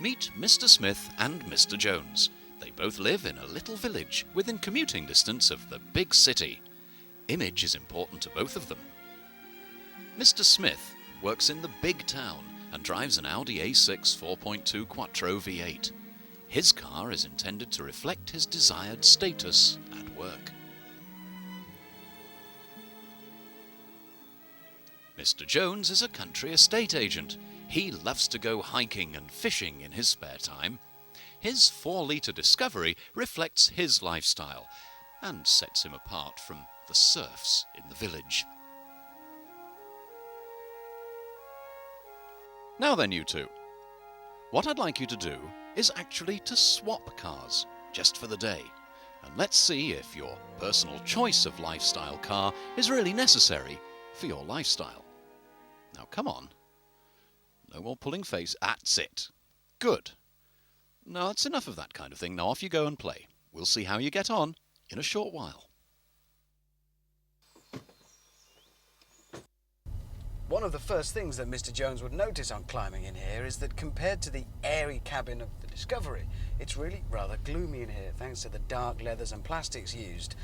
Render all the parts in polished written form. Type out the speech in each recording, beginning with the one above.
Meet Mr. Smith and Mr. Jones. They both live in a little village within commuting distance of the big city. Image is important to both of them. Mr. Smith works in the big town and drives an Audi A6 4.2 Quattro V8. His car is intended to reflect his desired status at work. Mr. Jones is a country estate agent. He loves to go hiking and fishing in his spare time. His 4-litre Discovery reflects his lifestyle and sets him apart from the serfs in the village. Now then, you two. What I'd like you to do is actually to swap cars, just for the day. And let's see if your personal choice of lifestyle car is really necessary for your lifestyle. Now come on. No more pulling face. That's it. Good. No, that's enough of that kind of thing. Now off you go and play. We'll see how you get on in a short while. One of the first things that Mr. Jones would notice on climbing in here is that compared to the airy cabin of the Discovery, it's really rather gloomy in here thanks to the dark leathers and plastics used.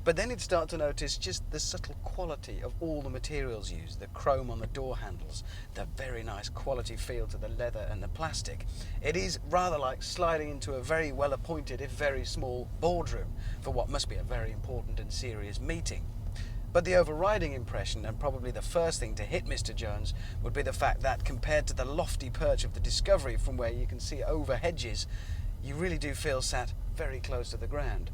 But then he'd start to notice just the subtle quality of all the materials used, the chrome on the door handles, the very nice quality feel to the leather and the plastic. It is rather like sliding into a very well appointed, if very small, boardroom for what must be a very important and serious meeting. But the overriding impression, and probably the first thing to hit Mr. Jones, would be the fact that compared to the lofty perch of the Discovery from where you can see over hedges, you really do feel sat very close to the ground.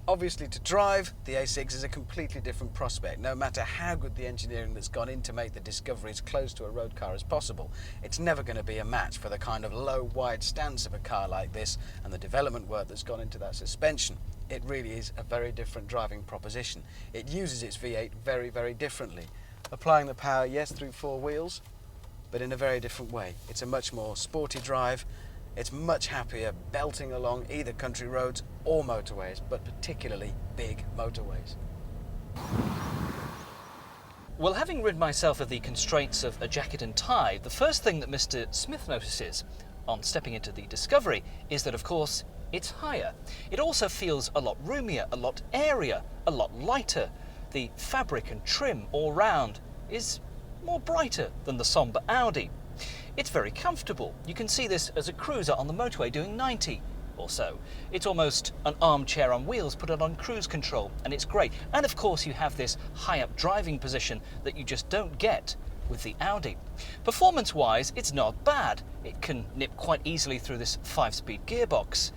Obviously, to drive, the A6 is a completely different prospect. No matter how good the engineering that's gone in to make the Discovery as close to a road car as possible, it's never going to be a match for the kind of low, wide stance of a car like this and the development work that's gone into that suspension. It really is a very different driving proposition. It uses its V8 very, very differently. Applying the power, yes, through 4 wheels, but in a very different way. It's a much more sporty drive. It's much happier belting along either country roads or motorways, but particularly big motorways. Well, having rid myself of the constraints of a jacket and tie, the first thing that Mr. Smith notices on stepping into the Discovery is that, of course, it's higher. It also feels a lot roomier, a lot airier, a lot lighter. The fabric and trim all round is more brighter than the sombre Audi. It's very comfortable. You can see this as a cruiser on the motorway doing 90 or so. It's almost an armchair on wheels put on cruise control, and it's great. And of course you have this high-up driving position that you just don't get with the Audi. Performance-wise, it's not bad. It can nip quite easily through this 5-speed gearbox.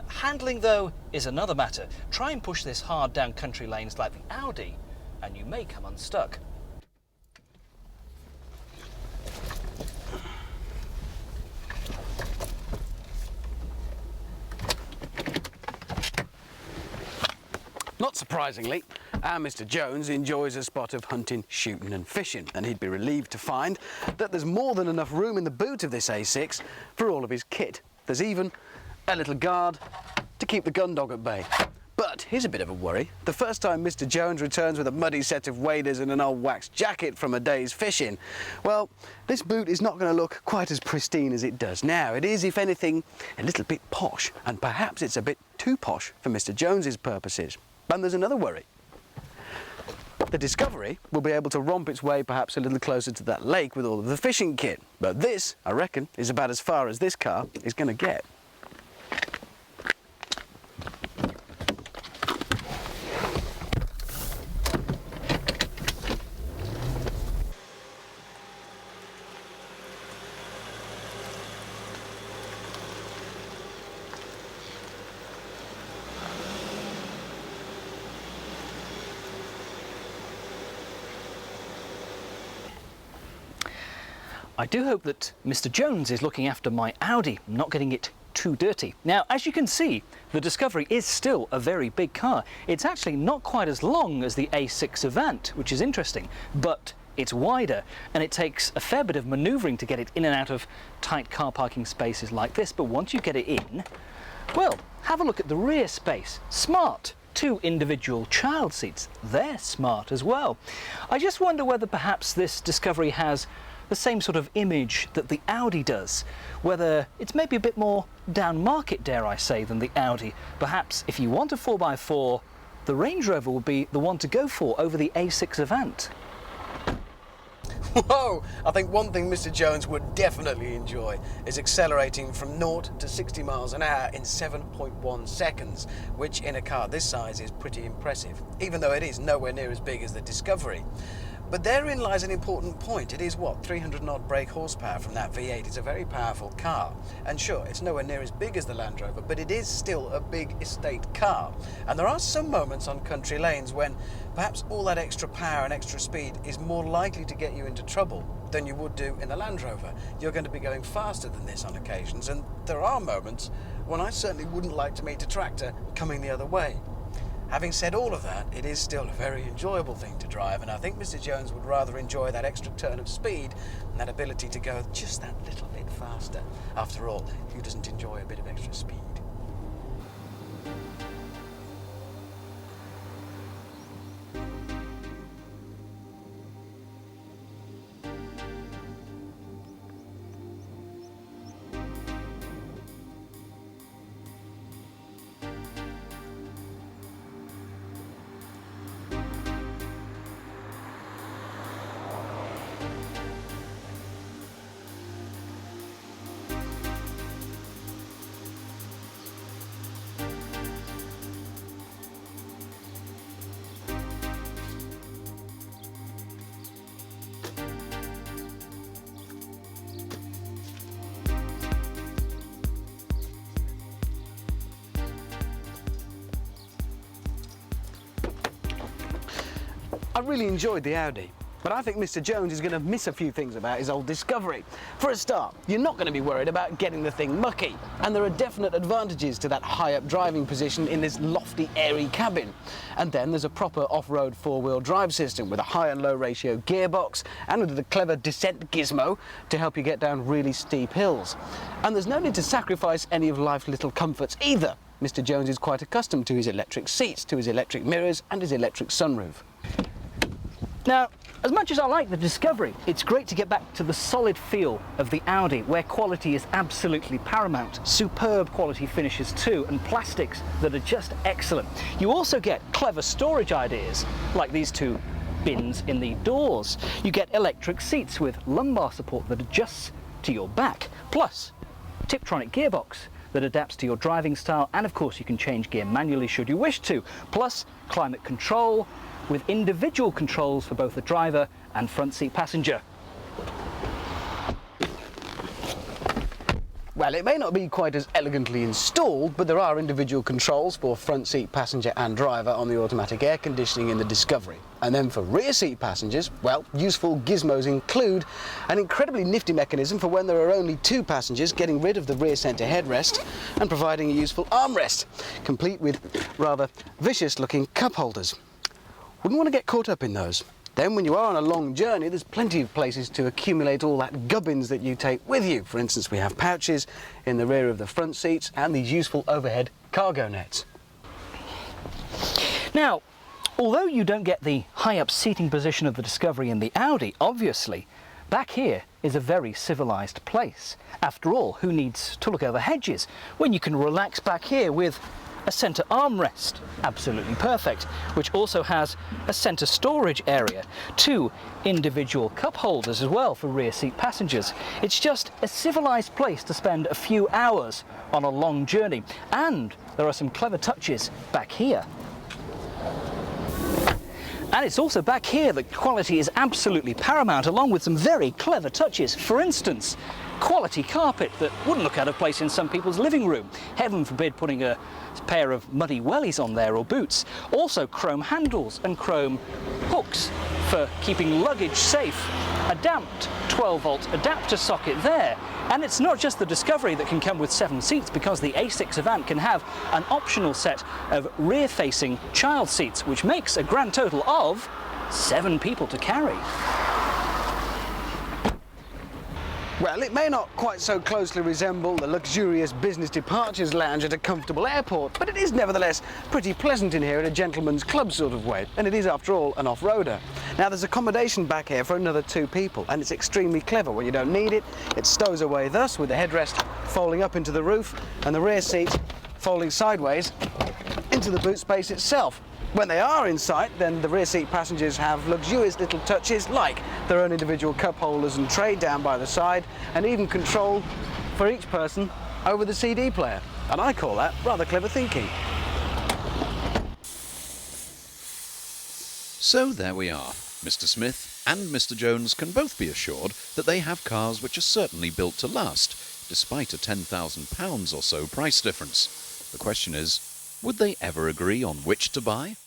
Handling, though, is another matter. Try and push this hard down country lanes like the Audi, and you may come unstuck. Not surprisingly, our Mr. Jones enjoys a spot of hunting, shooting and fishing, and he'd be relieved to find that there's more than enough room in the boot of this A6 for all of his kit. There's even a little guard to keep the gun dog at bay. But here's a bit of a worry. The first time Mr. Jones returns with a muddy set of waders and an old waxed jacket from a day's fishing, well, this boot is not going to look quite as pristine as it does now. It is, if anything, a little bit posh, and perhaps it's a bit too posh for Mr. Jones's purposes. And there's another worry. The Discovery will be able to romp its way perhaps a little closer to that lake with all of the fishing kit. But this, I reckon, is about as far as this car is going to get. I do hope that Mr. Jones is looking after my Audi, not getting it too dirty. Now, as you can see, the Discovery is still a very big car. It's actually not quite as long as the A6 Avant, which is interesting, but it's wider, and it takes a fair bit of manoeuvring to get it in and out of tight car parking spaces like this. But once you get it in, well, have a look at the rear space. Smart. 2 individual child seats. They're smart as well. I just wonder whether perhaps this Discovery has the same sort of image that the Audi does, whether it's maybe a bit more down market, dare I say, than the Audi. Perhaps if you want a 4x4, the Range Rover would be the one to go for over the A6 Avant. Whoa! I think one thing Mr. Jones would definitely enjoy is accelerating from 0 to 60 miles an hour in 7.1 seconds, which in a car this size is pretty impressive, even though it is nowhere near as big as the Discovery. But therein lies an important point. It is, what, 300 and odd brake horsepower from that V8. It's a very powerful car. And sure, it's nowhere near as big as the Land Rover, but it is still a big estate car. And there are some moments on country lanes when perhaps all that extra power and extra speed is more likely to get you into trouble than you would do in the Land Rover. You're going to be going faster than this on occasions, and there are moments when I certainly wouldn't like to meet a tractor coming the other way. Having said all of that, it is still a very enjoyable thing to drive, and I think Mr. Jones would rather enjoy that extra turn of speed and that ability to go just that little bit faster. After all, who doesn't enjoy a bit of extra speed? I really enjoyed the Audi, but I think Mr. Jones is going to miss a few things about his old Discovery. For a start, you're not going to be worried about getting the thing mucky, and there are definite advantages to that high-up driving position in this lofty, airy cabin. And then there's a proper off-road four-wheel drive system with a high and low ratio gearbox and with the clever descent gizmo to help you get down really steep hills. And there's no need to sacrifice any of life's little comforts either. Mr. Jones is quite accustomed to his electric seats, to his electric mirrors and his electric sunroof. Now, as much as I like the Discovery, it's great to get back to the solid feel of the Audi, where quality is absolutely paramount. Superb quality finishes too, and plastics that are just excellent. You also get clever storage ideas, like these two bins in the doors. You get electric seats with lumbar support that adjusts to your back, plus Tiptronic gearbox that adapts to your driving style, and of course you can change gear manually should you wish to, plus climate control, with individual controls for both the driver and front seat passenger. Well, it may not be quite as elegantly installed, but there are individual controls for front seat passenger and driver on the automatic air conditioning in the Discovery. And then for rear seat passengers, well, useful gizmos include an incredibly nifty mechanism for when there are only two passengers, getting rid of the rear centre headrest and providing a useful armrest, complete with rather vicious looking cup holders. Wouldn't want to get caught up in those. Then when you are on a long journey, there's plenty of places to accumulate all that gubbins that you take with you. For instance, we have pouches in the rear of the front seats and these useful overhead cargo nets. Now, although you don't get the high-up seating position of the Discovery in the Audi, obviously, back here is a very civilised place. After all, who needs to look over hedges when you can relax back here with a centre armrest, absolutely perfect, which also has a centre storage area, two individual cup holders as well for rear seat passengers. It's just a civilised place to spend a few hours on a long journey, and there are some clever touches back here. And it's also back here that quality is absolutely paramount, along with some very clever touches. For instance, quality carpet that wouldn't look out of place in some people's living room. Heaven forbid putting a pair of muddy wellies on there or boots. Also chrome handles and chrome hooks for keeping luggage safe. A damped 12-volt adapter socket there. And it's not just the Discovery that can come with 7 seats, because the A6 Avant can have an optional set of rear-facing child seats, which makes a grand total of 7 people to carry. Well, it may not quite so closely resemble the luxurious business departures lounge at a comfortable airport, but it is nevertheless pretty pleasant in here in a gentleman's club sort of way, and it is, after all, an off-roader. Now, there's accommodation back here for another 2 people, and it's extremely clever. When you don't need it, it stows away thus, with the headrest folding up into the roof and the rear seat folding sideways into the boot space itself. When they are in sight, then the rear seat passengers have luxurious little touches like their own individual cup holders and tray down by the side, and even control for each person over the CD player. And I call that rather clever thinking. So there we are. Mr. Smith and Mr. Jones can both be assured that they have cars which are certainly built to last, despite a £10,000 or so price difference. The question is, would they ever agree on which to buy?